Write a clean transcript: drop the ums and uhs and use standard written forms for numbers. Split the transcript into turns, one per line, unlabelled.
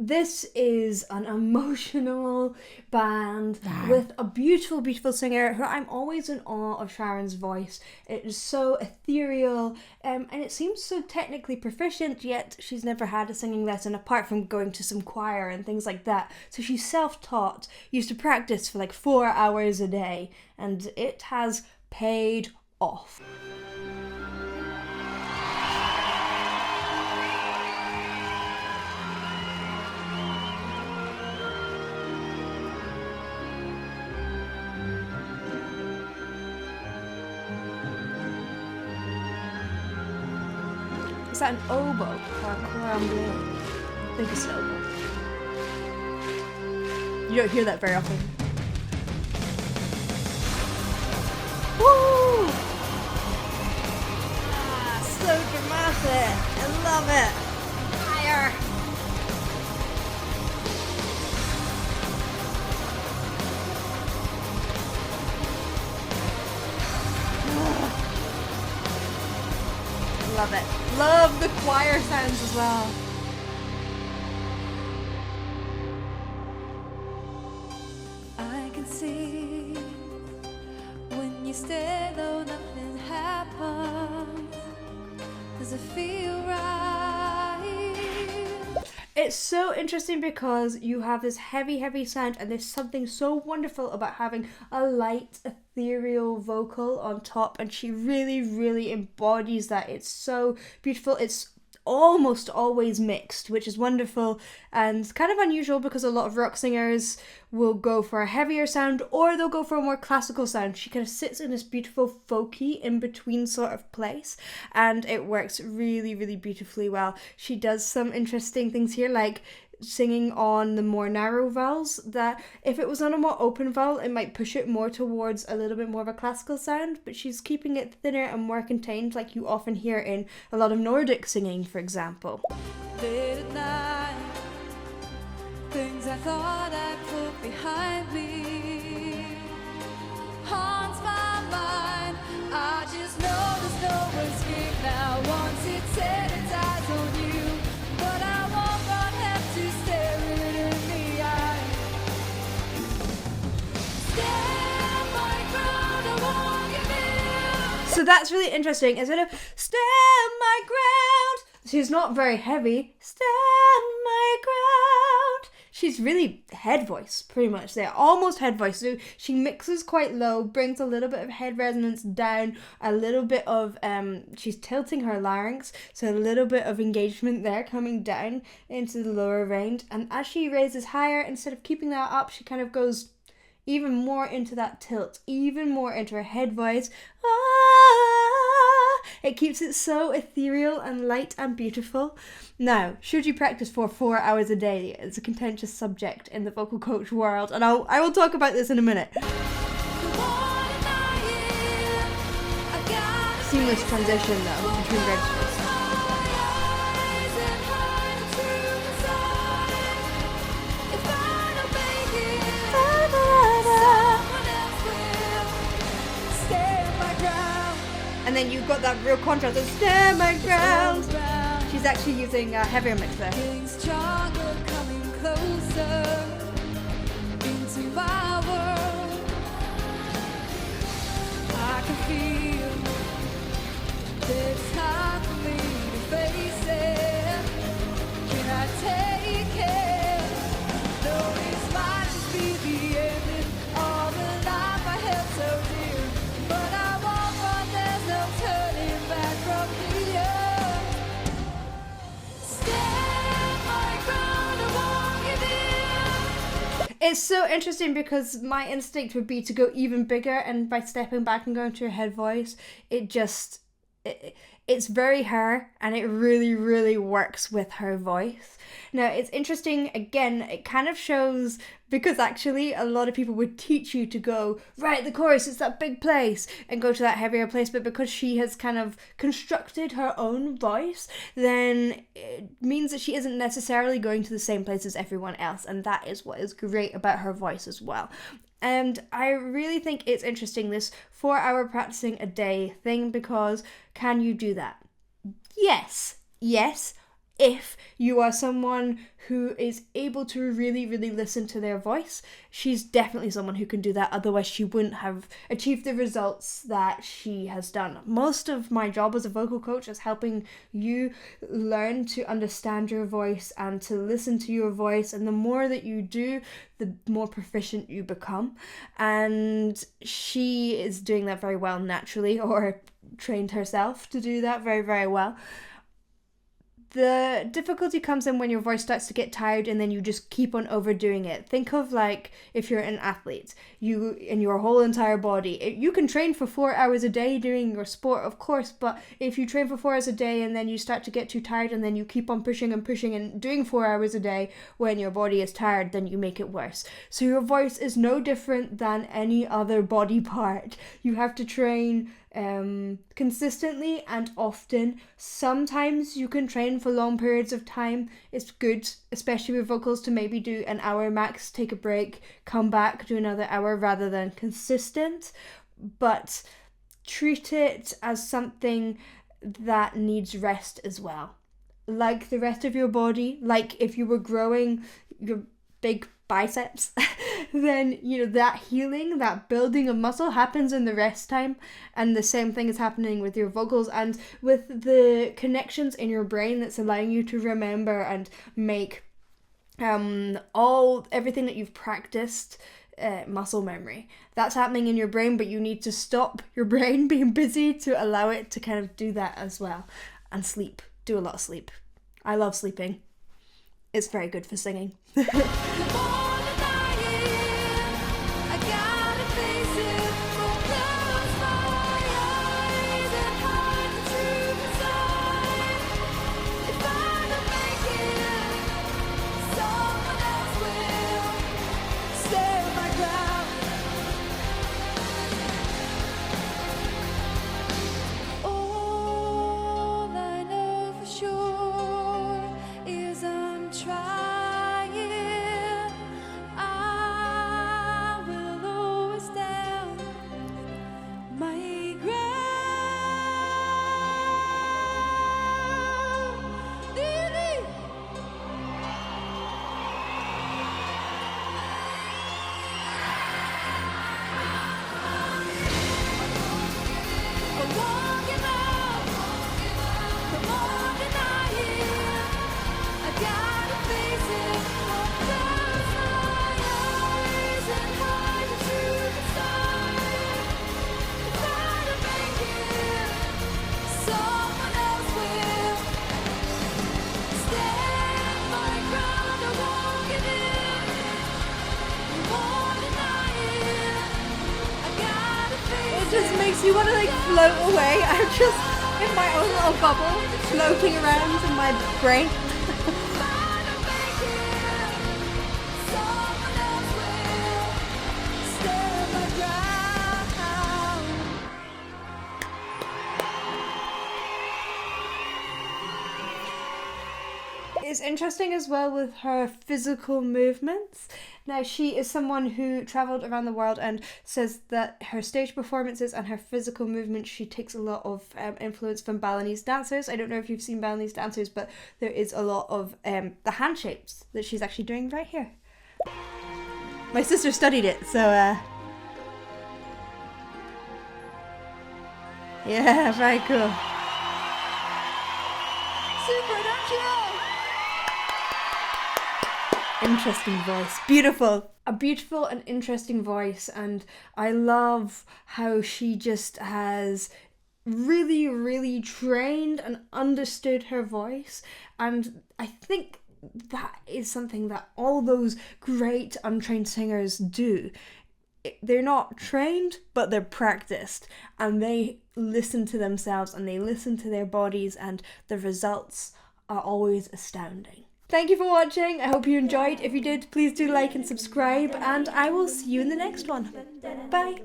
This is an emotional band with a beautiful, beautiful singer who I'm always in awe of. Sharon's voice. It is so ethereal, and it seems so technically proficient, yet she's never had a singing lesson apart from going to some choir and things like that. So she's self-taught, used to practice for like 4 hours a day, and it has paid off. Is that an oboe or a corambline? I think it's an oboe. You don't hear that very often. Woo! So dramatic. I love it. Fire. Love it. Love the choir sounds as well.
I can see when you stay though nothing happens. Does it feel right?
It's so interesting because you have this heavy, heavy sound, and there's something so wonderful about having a light, ethereal vocal on top, and she really, really embodies that. It's so beautiful. It's almost always mixed, which is wonderful and kind of unusual because a lot of rock singers will go for a heavier sound or they'll go for a more classical sound. She kind of sits in this beautiful folky in between sort of place, and it works really, really beautifully well. She does some interesting things here, like singing on the more narrow vowels, that if it was on a more open vowel it might push it more towards a little bit more of a classical sound, but she's keeping it thinner and more contained, like you often hear in a lot of Nordic singing, for example.
Late at night, things I thought I put behind me haunts my mind. I just know there's no escape now. Once it set its eyes on you, but I won't have to stare it in the eye. Stand my ground, I won't give in.
So that's really interesting. Instead of stand my ground, she's not very heavy. Stand my ground. She's really head voice, pretty much. They're almost head voice. So she mixes quite low, brings a little bit of head resonance down, a little bit of, she's tilting her larynx, so a little bit of engagement there coming down into the lower range. And as she raises higher, instead of keeping that up, she kind of goes even more into that tilt, even more into her head voice. It keeps it so ethereal and light and beautiful. Now, should you practice for 4 hours a day? It's a contentious subject in the vocal coach world, and I will talk about this in a minute. Seamless transition though between registers. And then you've got that real contrast of stand my ground. She's actually using a heavier mix there.
Getting stronger, coming closer into my world. I can feel there's time for me to face it. Can I take it? Though this might just be the ending of the life I held so dear, but I won't run, there's no turning back from here. Stand my ground, I won't give in.
It's so interesting because my instinct would be to go even bigger, and by stepping back and going to her head voice, it's very her, and it really, really works with her voice. Now, it's interesting, again, it kind of shows, because actually a lot of people would teach you to go, right, the chorus, it's that big place, and go to that heavier place, but because she has kind of constructed her own voice, then it means that she isn't necessarily going to the same place as everyone else, and that is what is great about her voice as well. And I really think it's interesting, this 4 hour practicing a day thing, because can you do that? Yes, If you are someone who is able to really, really listen to their voice, she's definitely someone who can do that. Otherwise, she wouldn't have achieved the results that she has done. Most of my job as a vocal coach is helping you learn to understand your voice and to listen to your voice. And the more that you do, the more proficient you become. And she is doing that very well naturally, or trained herself to do that very, very well. The difficulty comes in when your voice starts to get tired and then you just keep on overdoing it. Think of like if you're an athlete, you in your whole entire body. You can train for 4 hours a day doing your sport, of course, but if you train for 4 hours a day and then you start to get too tired and then you keep on pushing and pushing and doing 4 hours a day when your body is tired, then you make it worse. So your voice is no different than any other body part. You have to train consistently and often. Sometimes you can train for long periods of time. It's good, especially with vocals, to maybe do an hour max, take a break, come back, do another hour, rather than consistent. But treat it as something that needs rest as well. Like the rest of your body, like if you were growing your big biceps, then that healing, that building of muscle happens in the rest time, and the same thing is happening with your vocals and with the connections in your brain that's allowing you to remember and make everything that you've practiced muscle memory. That's happening in your brain, but you need to stop your brain being busy to allow it to kind of do that as well. And sleep, do a lot of sleep. I love sleeping. It's very good for singing. Just makes you want to like float away. I'm just in my own little bubble, floating around in my brain. It's interesting as well with her physical movements. Now, she is someone who travelled around the world and says that her stage performances and her physical movement, she takes a lot of influence from Balinese dancers. I don't know if you've seen Balinese dancers, but there is a lot of the hand shapes that she's actually doing right here. My sister studied it, so yeah, very cool.
Super natural!
Interesting voice. Beautiful. A beautiful and interesting voice, and I love how she just has really, really trained and understood her voice, and I think that is something that all those great untrained singers do. They're not trained, but they're practiced, and they listen to themselves and they listen to their bodies, and the results are always astounding. Thank you for watching. I hope you enjoyed. If you did, please do like and subscribe, and I will see you in the next one. Bye.